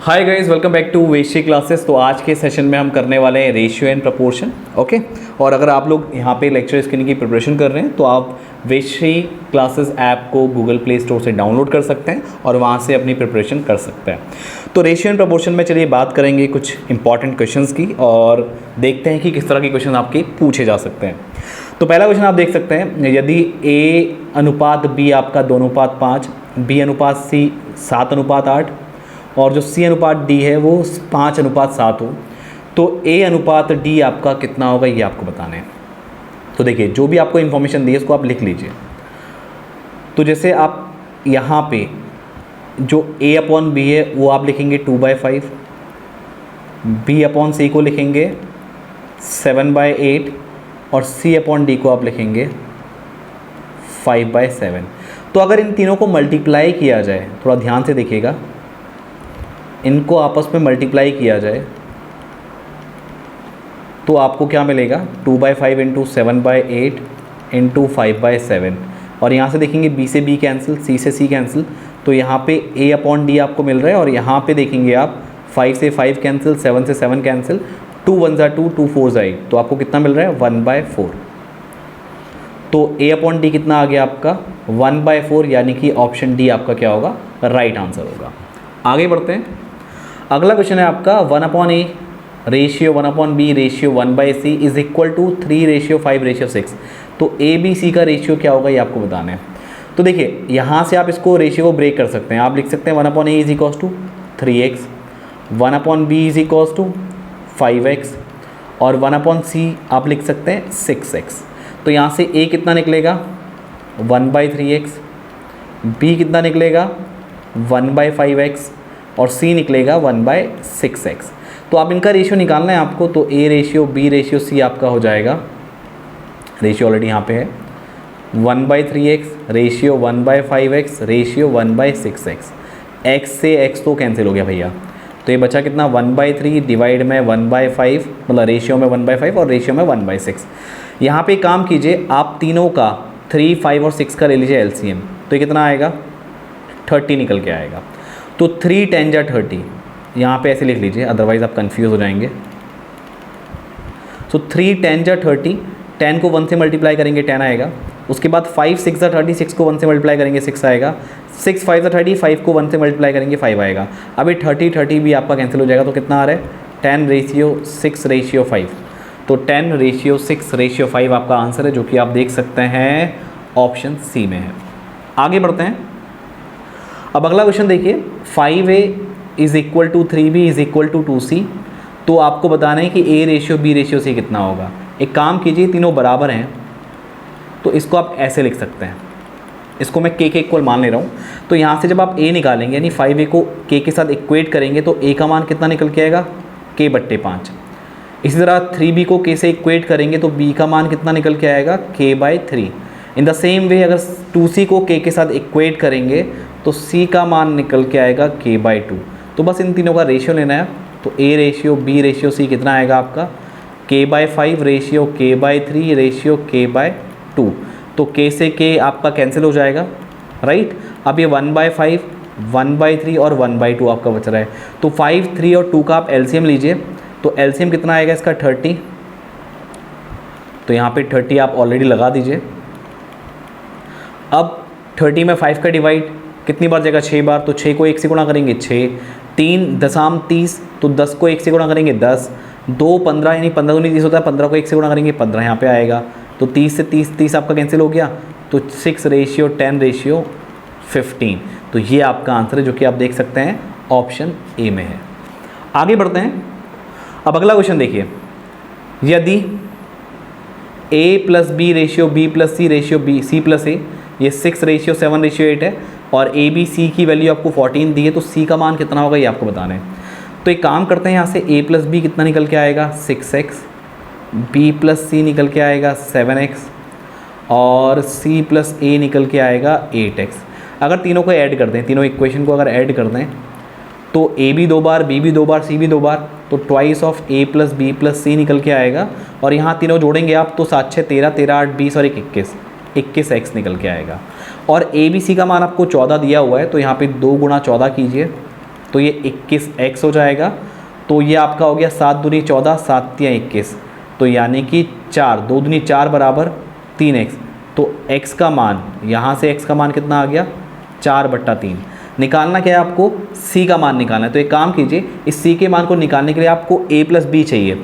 Hi guys, welcome back to Veshi classes. तो आज के सेशन में हम करने वाले हैं रेशियो एंड प्रपोर्शन। ओके, और अगर आप लोग यहाँ पे लेक्चर स्क्रीनिंग की प्रिपरेशन कर रहे हैं तो आप वेशी क्लासेस ऐप को गूगल प्ले स्टोर से डाउनलोड कर सकते हैं और वहाँ से अपनी प्रिपरेशन कर सकते हैं। तो रेशियो एंड प्रपोर्शन में चलिए बात करेंगे कुछ इंपॉर्टेंट क्वेश्चंस की और देखते हैं कि किस तरह के क्वेश्चन आपके पूछे जा सकते हैं। तो पहला क्वेश्चन आप देख सकते हैं, यदि A अनुपात B आपका 2:5, B अनुपात C 7:8 और जो C अनुपात D है वो 5:7 हो, तो A अनुपात D आपका कितना होगा ये आपको बताना है। तो देखिए, जो भी आपको इन्फॉर्मेशन दी है उसको आप लिख लीजिए। तो जैसे आप यहाँ पे जो A/B है वो आप लिखेंगे 2/5, B/C को लिखेंगे 7/8 और C/D को आप लिखेंगे 5/7। तो अगर इन तीनों को मल्टीप्लाई किया जाए, थोड़ा ध्यान से देखिएगा, इनको आपस में मल्टीप्लाई किया जाए तो आपको क्या मिलेगा, 2/5 इंटू 7/8 इंटू 5/7। और यहाँ से देखेंगे B से B कैंसिल, C से C कैंसिल, तो यहाँ पे A/D आपको मिल रहा है। और यहाँ पे देखेंगे आप 5 से 5 कैंसिल, 7 से 7 कैंसिल, 2 1 2, 2 4 8, तो आपको कितना मिल रहा है 1/4। तो A/D कितना आ गया आपका 1/4, यानी कि ऑप्शन डी आपका क्या होगा, राइट आंसर होगा। आगे बढ़ते हैं। अगला क्वेश्चन है आपका 1/A ratio 1/B ratio 1/C is equal to 3:5:6। तो ABC का रेशियो क्या होगा ये आपको बताना है। तो देखिए, यहाँ से आप इसको रेशियो को ब्रेक कर सकते हैं। आप लिख सकते हैं 1/A is equal to 3x, 1/B is equal to 5x और 1/C आप लिख सकते हैं 6x। तो यहाँ से A कितना निकलेगा 1/3x, B कितना निकलेगा 1/5x और C निकलेगा 1/6x। तो आप इनका रेशियो निकालना है आपको। तो A ratio B ratio C आपका हो जाएगा, रेशियो ऑलरेडी यहाँ पे है, 1/3x ratio 1/5x ratio 1/6x। x से x तो कैंसिल हो गया भैया, तो ये बचा कितना 1/3 डिवाइड में 1/5, मतलब रेशियो में 1/5 और रेशियो में 1/6। यहाँ पे काम कीजिए, आप तीनों का 3, 5 और 6 का ले लीजिए एलसीएम, तो ये कितना आएगा 30 निकल के आएगा। तो 3 10 जा 30, यहाँ पे ऐसे लिख लीजिए, अदरवाइज़ आप कंफ्यूज हो जाएंगे। तो 3 10 जा 30, 10 को 1 से मल्टीप्लाई करेंगे 10 आएगा। उसके बाद 5 6 जा 30, 6 को 1 से मल्टीप्लाई करेंगे 6 आएगा। 6 5 जा 30, 5 को 1 से मल्टीप्लाई करेंगे 5 आएगा। अभी 30 30 भी आपका कैंसिल हो जाएगा, तो कितना आ रहा है 10:6:5। तो 10:6:5 आपका आंसर है, जो कि आप देख सकते हैं ऑप्शन सी में है। आगे बढ़ते हैं। अब अगला क्वेश्चन देखिए, 5A is equal to 3B is equal to 2C। तो आपको बताना है कि A ratio B ratio C कितना होगा। एक काम कीजिए, तीनों बराबर हैं तो इसको आप ऐसे लिख सकते हैं, इसको मैं K के इक्वल मान ले रहा हूँ। तो यहाँ से जब आप A निकालेंगे, यानी 5A को K के साथ इक्वेट करेंगे, तो A का मान कितना निकल के आएगा K/5। इसी तरह 3B को K से इक्वेट करेंगे तो B का मान कितना निकल के आएगा K/3। In the same way अगर 2C को K के साथ इक्वेट करेंगे तो C का मान निकल के आएगा K/2। तो बस इन तीनों का रेशियो लेना है। तो A ratio B ratio C कितना आएगा आपका K/5 ratio K/3 ratio K/2। तो K से K आपका कैंसिल हो जाएगा, राइट। अब ये 1/5 1/3 और 1/2 आपका बच रहा है। तो 5 3 और 2 का आप एलसीएम लीजिए, तो एलसीएम कितना आएगा इसका 30। तो यहाँ पे 30 आप ऑलरेडी लगा दीजिए। अब 30 में 5 का डिवाइड कितनी बार जाएगा 6 बार, तो 6 को 1 से गुणा करेंगे 6, 3 दशाम 30, तो 10 को 1 से गुणा करेंगे 10, 2 15, यानी 15 दूनी 30 होता है, 15 को 1 से गुणा करेंगे 15 यहाँ पे आएगा। तो 30 से 30 आपका कैंसिल हो गया, तो 6:10:15। तो ये आपका आंसर है, जो कि आप देख सकते हैं ऑप्शन ए में है। आगे बढ़ते हैं। अब अगला क्वेश्चन देखिए, यदि A+B ratio B+C ratio C+A, ये 6:7:8 है और ABC की वैल्यू आपको 14 दी है, तो C का मान कितना होगा ये आपको बताना है। तो एक काम करते हैं, यहाँ से A+B कितना निकल के आएगा 6x, B+C निकल के आएगा 7x और C+A निकल के आएगा 8x। अगर तीनों को ऐड कर दें, तीनों इक्वेशन को अगर ऐड कर दें, तो A भी 2 बार, B भी 2 बार, C भी 2 बार, तो twice of A + B + C निकल के आएगा। और यहाँ तीनों जोड़ेंगे आप तो 7 6 13, 13 8 20 और 21x निकल के आएगा। और ABC का मान आपको 14 दिया हुआ है, तो यहाँ पे 2 × 14 कीजिए, तो ये 21x हो जाएगा। तो ये आपका हो गया 7 दूनी 14, 7 तियां 21, तो यानी कि 4, 2 दूनी 4 बराबर 3x। तो x का मान, यहाँ से x का मान कितना आ गया 4/3। निकालना क्या है आपको, c का मान निकालना है। तो एक काम कीजिए, इस c के मान को निकालने के लिए आपको a + b चाहिए।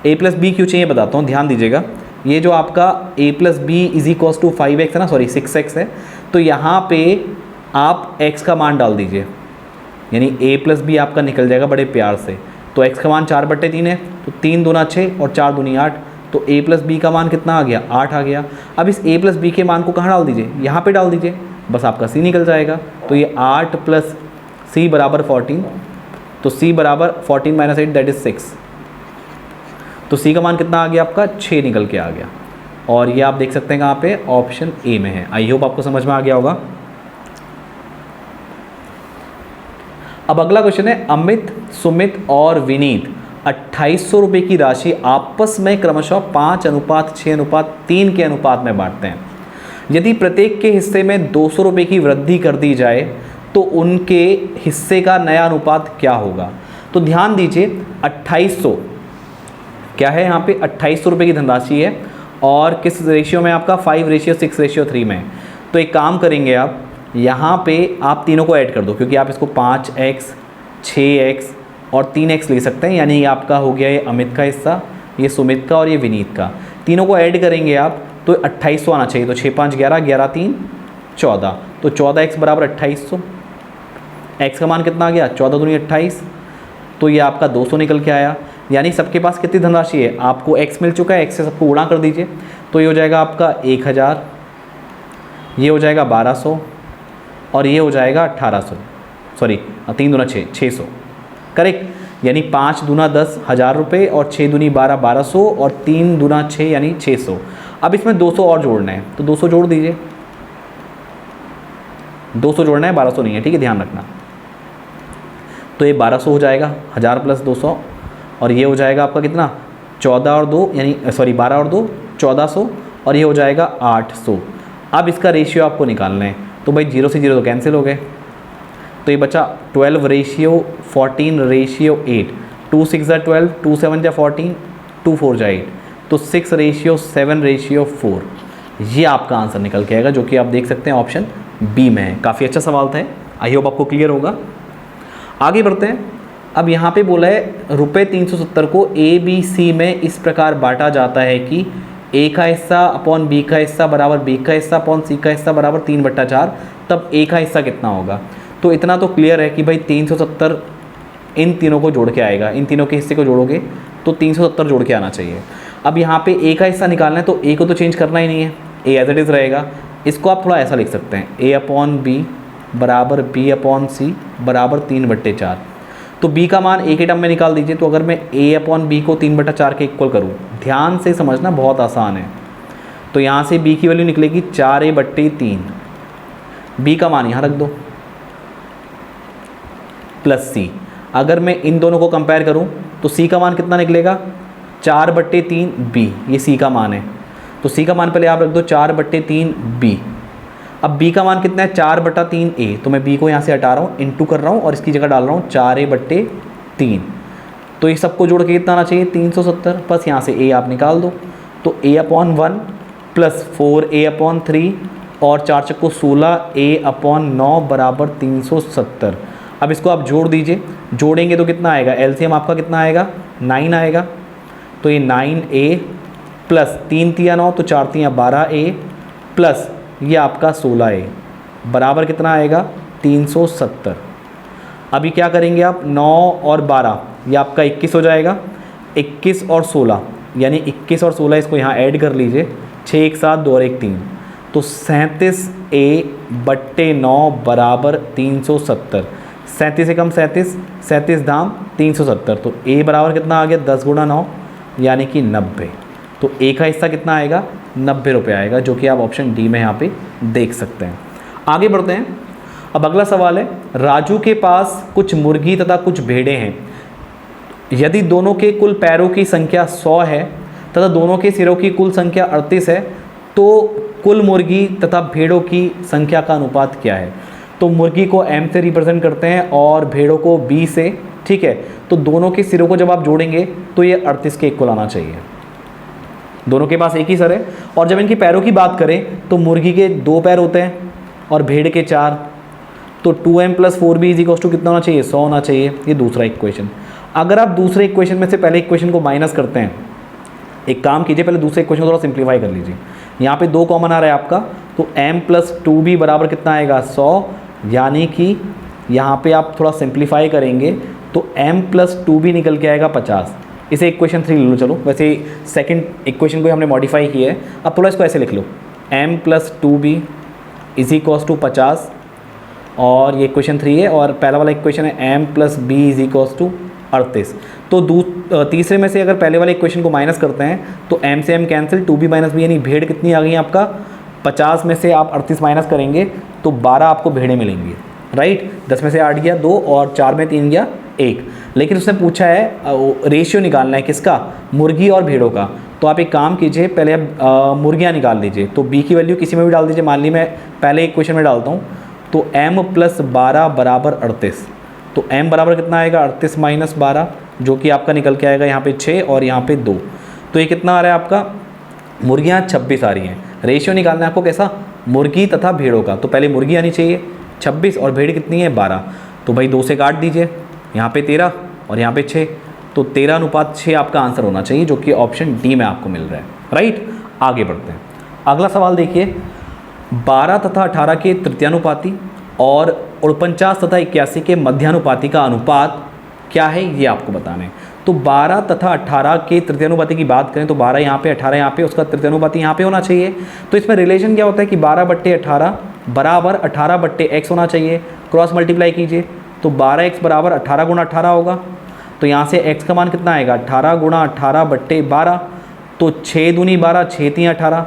a + b क्यों चाहिए बताता हूँ, ध्यान दीजिएगा। ये जो आपका a + b = 5x है ना, सॉरी 6x है, तो यहाँ पे आप x का मान डाल दीजिए, यानी a + b आपका निकल जाएगा बड़े प्यार से। तो x का मान 4/3 है, तो 3 दूना 6 और 4 दूनी 8, तो a + b का मान कितना आ गया 8 आ गया। अब इस a + b के मान को कहाँ डाल दीजिए, यहाँ पे डाल दीजिए, बस आपका c निकल जाएगा। तो ये 8 + c = 14, तो c = 14 - 8 दैट इज़ 6। तो c का मान कितना आ गया आपका 6 निकल के आ गया। और ये आप देख सकते हैं कहाँ पे, ऑप्शन ए में है। आई होप आपको समझ में आ गया होगा। अब अगला क्वेश्चन है, अमित, सुमित और विनीत 2800 रुपये की राशि आपस में क्रमशः 5:6:3 के अनुपात में बांटते हैं। यदि प्रत्येक के हिस्से में 200 रुपये की वृद्धि कर दी जाए तो उनके हिस्से का नया अनुपात क्या होगा। तो ध्यान दीजिए, 2800 क्या है, यहाँ पे 2800 रुपये की धनराशि है और किस रेशियो में आपका 5:6:3 में। तो एक काम करेंगे आप, यहाँ पे आप तीनों को ऐड कर दो, क्योंकि आप इसको 5x, 6x और 3x ले सकते हैं। यानी ये आपका हो गया ये अमित का हिस्सा, ये सुमित का और ये विनीत का। तीनों को ऐड करेंगे आप तो 2800 आना चाहिए। तो 6 5 11, 11 3 14, तो 14x = 2800। x का मान कितना आ गया 14 दूनी 28, तो ये आपका 200 निकल के आया। यानी सबके पास कितनी धनराशि है, आपको x मिल चुका है, x से सबको गुणा कर दीजिए। तो ये हो जाएगा आपका 1000, ये हो जाएगा 1200 और ये हो जाएगा 1800, सॉरी 3 दूना 6, 600 करेक्ट। यानी 5 दूना 10 1000 रुपये और 6 दूनी 12 1200 और 3 दूना 6 यानी 600। अब इसमें 200 और जोड़ना है, तो 200 जोड़ दीजिए। 200 जोड़ना है, 1200 नहीं है, ठीक है, ध्यान रखना। तो ये 1200 हो जाएगा, 1000 + 200, और ये हो जाएगा आपका कितना 14 और 2 यानी सॉरी 12 और 2 1400, और ये हो जाएगा 800। अब इसका रेशियो आपको निकालना है। तो भाई 0 से 0 तो कैंसिल हो गए, तो ये बचा 12:14:8, 2 6 = 12, 2 7 = 14, 2 4 = 8, तो 6:7:4। ये आपका आंसर निकल के आएगा, जो कि आप देख सकते हैं ऑप्शन बी में है। काफ़ी अच्छा सवाल था, आई होप आपको क्लियर होगा। आगे बढ़ते हैं। अब यहाँ पे बोला है ₹370 को ए बी सी में इस प्रकार बांटा जाता है कि ए का हिस्सा अपॉन बी का हिस्सा बराबर बी का हिस्सा अपॉन सी का हिस्सा बराबर 3/4, तब ए का हिस्सा कितना होगा। तो इतना तो क्लियर है कि भाई 370 इन तीनों को जोड़ के आएगा, इन तीनों के हिस्से को जोड़ोगे तो 370 जोड़ के आना चाहिए। अब यहाँ पे ए का हिस्सा निकालना है, तो ए को तो चेंज करना ही नहीं है, ए एज इट इज़ रहेगा। इसको आप थोड़ा ऐसा लिख सकते हैं, ए अपॉन बी बराबर बी अपॉन सी बराबर 3/4। तो b का मान a के टर्म में निकाल दीजिए। तो अगर मैं a अपॉन बी को 3/4 के इक्वल करूँ, ध्यान से समझना, बहुत आसान है। तो यहाँ से b की वैल्यू निकलेगी 4a/3, b का मान यहाँ रख दो प्लस c। अगर मैं इन दोनों को कंपेयर करूँ तो c का मान कितना निकलेगा 4/3b, ये c का मान है। तो c का मान पहले आप रख दो 4/3b। अब b का मान कितना है 4/3a, तो मैं b को यहाँ से हटा रहा हूँ, इनटू कर रहा हूँ और इसकी जगह डाल रहा हूँ 4a/3। तो ये सबको जोड़ के कितना आना चाहिए 370, बस यहाँ से a आप निकाल दो। तो a/1 प्लस 4a/3 और 4 चक्को 16, a/9 बराबर 370। अब इसको आप जोड़ दीजिए, जोड़ेंगे तो कितना आएगा, एलसीएम आपका कितना आएगा 9 आएगा। तो ये 9a प्लस 3 तिया 9, तो 4 तिया 12a प्लस ये आपका 16a बराबर कितना आएगा 370। अभी क्या करेंगे आप 9 और 12 ये आपका 21 हो जाएगा, 21 और 16 यानी 21 और 16 इसको यहाँ ऐड कर लीजिए, 6 1 7 2 और 1 3, तो 37a/9 बराबर 370। 37 से कम 37, 37 दाम 370, तो a बराबर कितना आ गया 10 × 9 यानी कि 90। तो a का हिस्सा कितना आएगा 90 रुपये आएगा, जो कि आप ऑप्शन डी में यहाँ पे देख सकते हैं। आगे बढ़ते हैं। अब अगला सवाल है, राजू के पास कुछ मुर्गी तथा कुछ भेड़ें हैं। यदि दोनों के कुल पैरों की संख्या 100 है तथा दोनों के सिरों की कुल संख्या 38 है, तो कुल मुर्गी तथा भेड़ों की संख्या का अनुपात क्या है। तो मुर्गी को m से रिप्रेजेंट करते हैं और भेड़ों को b से, ठीक है। तो दोनों के सिरों को जब आप जोड़ेंगे तो ये 38 के इक्वल आना चाहिए। दोनों के पास एक ही सर है। और जब इनकी पैरों की बात करें तो मुर्गी के 2 पैर होते हैं और भेड़ के 4, तो 2m + 4b = कितना होना चाहिए, 100 होना चाहिए। ये दूसरा इक्वेशन। अगर आप दूसरे इक्वेशन में से पहले इक्वेशन को माइनस करते हैं, एक काम कीजिए, पहले दूसरे इक्वेशन को थोड़ा सिंप्लीफाई कर लीजिए। यहाँ पे 2 कॉमन आ रहा है आपका, तो m + 2b बराबर कितना आएगा, 100। यानी कि यहाँ पे आप थोड़ा सिंप्लीफाई करेंगे तो m + 2b निकल के आएगा 50। इसे इक्वेशन 3 ले लो। चलो, वैसे सेकंड इक्वेशन को हमने मॉडिफाई किया है, अब थोड़ा इसको ऐसे लिख लो, m + 2b = 50, और ये इक्वेशन 3 है। और पहला वाला इक्वेशन है m + b = 38। तो तीसरे में से अगर पहले वाले इक्वेशन को माइनस करते हैं तो m से m कैंसिल, 2b - b, यानी भेड़ कितनी आ गई आपका 50 में से आप 38 माइनस करेंगे तो 12 आपको भेड़ें मिलेंगी, राइट। 10 में से 8 गया 2 और 4 में 3 गया 1। लेकिन उसने पूछा है रेशियो निकालना है किसका, मुर्गी और भेड़ों का। तो आप एक काम कीजिए, पहले आप मुर्गियाँ निकाल लीजिए। तो b की वैल्यू किसी में भी डाल दीजिए। मान ली मैं पहले इक्वेशन में डालता हूँ, तो m + 12 = 38। तो m बराबर कितना आएगा, 38 - 12, जो कि आपका निकल के आएगा यहाँ पे 6 और यहाँ पे 2। तो ये कितना आ रहा है आपका, मुर्गियाँ 26 आ रही हैं। रेशियो निकालना है आपको कैसा, मुर्गी तथा भेड़ों का। तो पहले मुर्गी आनी चाहिए 26 और भेड़ कितनी है 12। तो भाई 2 से काट दीजिए, यहाँ पे 13 और यहाँ पे 6, तो 13:6 आपका आंसर होना चाहिए, जो कि ऑप्शन डी में आपको मिल रहा है, राइट। आगे बढ़ते हैं। अगला सवाल देखिए, 12 तथा 18 के तृतीयानुपाती और 49 तथा 81 के मध्यानुपाती का अनुपात क्या है, ये आपको बताना है। तो 12 तथा 18 के तृतीयानुपाती की बात करें तो 12 यहाँ पे 18 यहाँ पे, उसका तृतीयानुपाती यहाँ पे होना चाहिए। तो इसमें रिलेशन क्या होता है कि 12/18 बराबर 18/x होना चाहिए। क्रॉस मल्टीप्लाई कीजिए तो 12x बराबर 18 × 18 होगा। तो यहाँ से x का मान कितना आएगा, 18 × 18/12। तो 6 दूनी 12, 6 3 18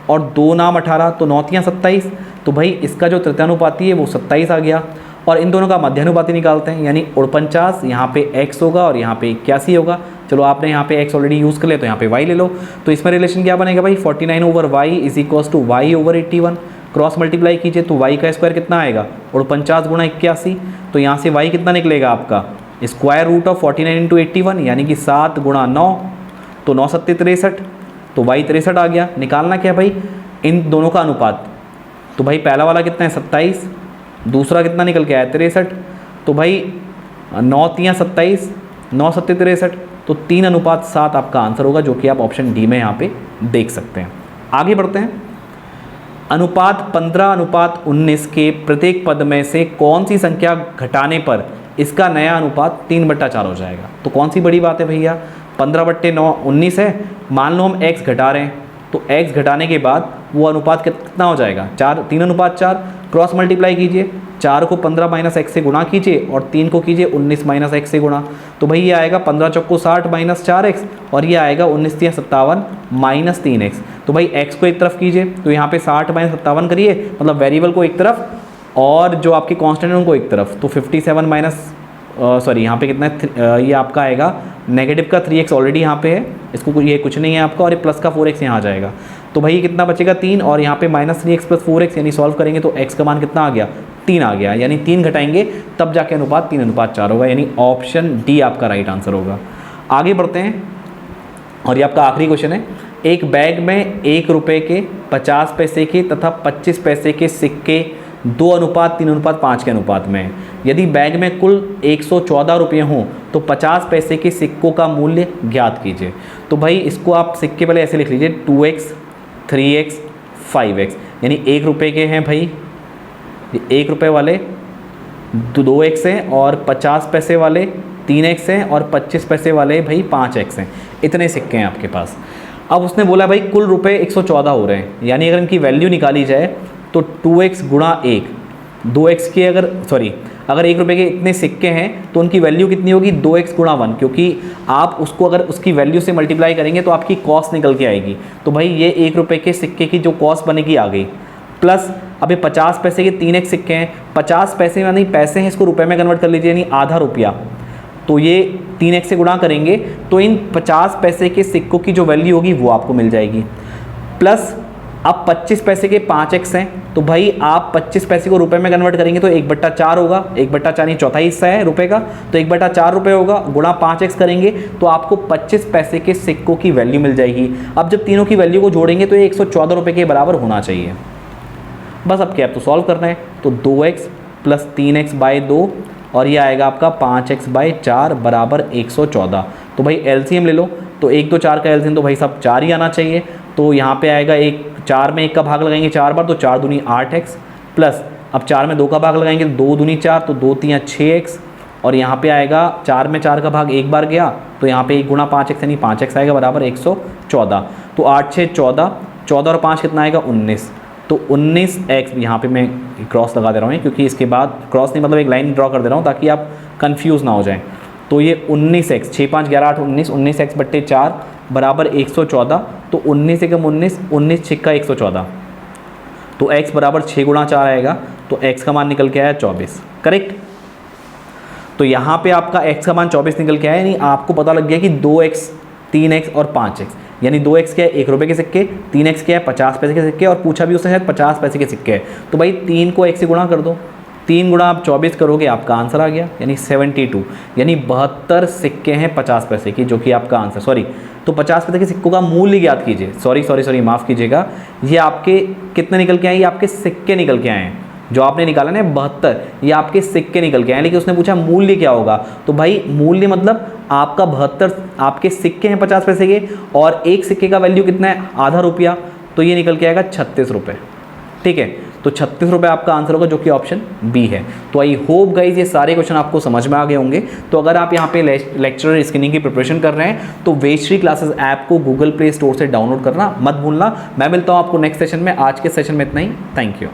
और 2 नाम 18, तो 9 3 27। तो भाई इसका जो तृतीयानुपाती है वो 27 आ गया। और इन दोनों का मध्यानुपाती निकालते हैं, यानी 49 यहाँ पे x होगा और यहाँ पे 81 होगा। चलो, आपने यहाँ पे x ऑलरेडी यूज़ कर लिया तो यहाँ पे y ले लो। तो इसमें रिलेशन क्या बनेगा भाई, 49/y = y/81। क्रॉस मल्टीप्लाई कीजिए तो y का स्क्वायर कितना आएगा, 49 × 81। तो यहाँ से y कितना निकलेगा आपका, स्क्वायर रूट ऑफ 49 × 81, यानी कि 7 × 9, तो 9 7 63, तो y 63 आ गया। निकालना क्या भाई, इन दोनों का अनुपात। तो भाई पहला वाला कितना है 27, दूसरा कितना निकल के आया 63। तो भाई 9 3 27, 9 7 63, तो 3:7 आपका आंसर होगा, जो कि आप ऑप्शन डी में यहाँ पे देख सकते हैं। आगे बढ़ते हैं। अनुपात 15:19 के प्रत्येक पद में से कौन सी संख्या घटाने पर इसका नया अनुपात 3/4 हो जाएगा। तो कौन सी बड़ी बात है भैया, 15/19 है, मान लो हम x घटा रहे हैं, तो x घटाने के बाद वो अनुपात कितना हो जाएगा, 3:4। क्रॉस मल्टीप्लाई कीजिए, 4 को 15 - x से गुणा कीजिए और 3 को कीजिए 19 - x से गुणा। तो भाई ये आएगा 15 चौको 60 - 4x, और ये आएगा 19 3 57 - 3x। तो भाई x को एक तरफ कीजिए, तो यहाँ पे 60 - 57 करिए, मतलब वेरिएबल को एक तरफ और जो आपके कांस्टेंट है उनको एक तरफ। तो 57 यहाँ पे कितना है, ये आपका आएगा नेगेटिव का 3x ऑलरेडी यहाँ पे है, इसको ये कुछ नहीं है आपका, और ये प्लस का 4x यहाँ आ जाएगा। तो भाई कितना बचेगा 3, और यहाँ पे -3x + 4x, यानी सॉल्व करेंगे तो x का मान कितना आ गया, 3 आ गया। यानी 3 घटाएंगे तब जाके अनुपात 3:4 होगा, यानी ऑप्शन डी आपका राइट आंसर होगा। आगे बढ़ते हैं, और ये आपका आखिरी क्वेश्चन है। एक बैग में 1 रुपये के, 50 पैसे के तथा 25 पैसे के सिक्के 2:3:5 के अनुपात में है। यदि बैग में कुल 114 रुपये हों तो 50 पैसे के सिक्कों का मूल्य ज्ञात कीजिए। तो भाई इसको आप सिक्के पहले ऐसे लिख लीजिए, 2x 3x 5x, यानी 1 रुपये के हैं भाई, 1 रुपये वाले 2x हैं, और 50 पैसे वाले 3x हैं, और 25 पैसे वाले भाई 5x हैं। इतने सिक्के हैं आपके पास। अब उसने बोला भाई कुल रुपए 114 हो रहे हैं, यानी अगर इनकी वैल्यू निकाली जाए तो 2x × 1, 2x की अगर 1 रुपये के इतने सिक्के हैं तो उनकी वैल्यू कितनी होगी, 2x × 1, क्योंकि आप उसको अगर उसकी वैल्यू से मल्टीप्लाई करेंगे तो आपकी कॉस्ट निकल के आएगी। तो भाई ये 1 रुपये के सिक्के की जो कॉस्ट बनेगी आ गई, प्लस अभी 50 पैसे के 3x सिक्के हैं, 50 पैसे यानी पैसे हैं, इसको रुपये में कन्वर्ट कर लीजिए, यानी आधा रुपया। तो ये 3x से गुणा करेंगे तो इन 50 पैसे के सिक्कों की जो वैल्यू होगी वो आपको मिल जाएगी, प्लस अब 25 पैसे के 5x हैं, तो भाई आप 25 पैसे को रुपए में कन्वर्ट करेंगे तो 1/4 होगा, 1/4 यानी चौथाई हिस्सा है रुपए का, तो 1/4 रुपये होगा, गुणा 5x करेंगे तो आपको 25 पैसे के सिक्कों की वैल्यू मिल जाएगी। अब जब तीनों की वैल्यू को जोड़ेंगे तो ये 114 रुपये के बराबर होना चाहिए। बस अब क्या, तो सॉल्व करना है, तो 2x + 3x/2 और ये आएगा आपका 5x/4 बराबर 114। तो भाई एलसीएम ले लो, तो 1 2 4 का एलसीएम तो भाई साहब 4 ही आना चाहिए। तो यहाँ पे आएगा 4 में 1 का भाग लगाएंगे 4 बार, तो 4 दूनी 8x प्लस अब 4 में 2 का भाग लगाएंगे 2 दूनी 4, तो 2 3 6x और यहाँ पे आएगा 4 में 4 का भाग एक बार गया, तो यहाँ पे 1 गुणा 5x यानी 5x आएगा बराबर 114। तो 8 6 14, 14 और 5 कितना आएगा 19, तो 19x यहाँ पे मैं क्रॉस लगा दे रहा हूँ क्योंकि इसके बाद क्रॉस नहीं मतलब एक लाइन ड्रॉ कर दे रहा हूँ ताकि आप कंफ्यूज ना हो जाएं। तो ये 19x 6 5 11 8 19, 19x/4 बराबर 114। तो 19 से कम 19, 19 6 114, तो x बराबर 6 गुणा 4 आएगा, तो x का मान निकल के आया 24, करेक्ट। तो यहाँ पे आपका x का मान 24 निकल के आया, यानी आपको पता लग गया कि 2x 3x और 5x, यानी 2x क्या है 1 रुपये के सिक्के, 3x क्या है 50 पैसे के सिक्के और पूछा भी उसने शायद 50 पैसे के सिक्के है। तो भाई 3 को x से गुणा कर दो, 3 गुणा आप 24 करोगे आपका आंसर आ गया, यानी 72, यानी 72 सिक्के हैं 50 पैसे की, जो कि आपका आंसर, सॉरी तो 50 पैसे के सिक्कों का मूल्य ज्ञात कीजिए, सॉरी माफ़ कीजिएगा, ये आपके कितने निकल के आए, ये आपके सिक्के निकल के आए हैं, जो आपने निकाला ना 72, ये आपके सिक्के निकल के आए। लेकिन उसने पूछा मूल्य क्या होगा, तो भाई मूल्य मतलब आपका 72 आपके सिक्के हैं 50 पैसे के और एक सिक्के का वैल्यू कितना है, आधा रुपया, तो ये निकल के आएगा 36 रुपये, ठीक है। तो 36 रुपये आपका आंसर होगा, जो कि ऑप्शन बी है। तो आई होप गाइज ये सारे क्वेश्चन आपको समझ में आ गए होंगे। तो अगर आप यहाँ पे लेक्चरर स्क्रीनिंग की प्रिपरेशन कर रहे हैं तो वेजश्री क्लासेस ऐप को गूगल प्ले स्टोर से डाउनलोड करना मत भूलना। मैं मिलता हूँ आपको नेक्स्ट सेशन में। आज के सेशन में इतना ही, थैंक यू।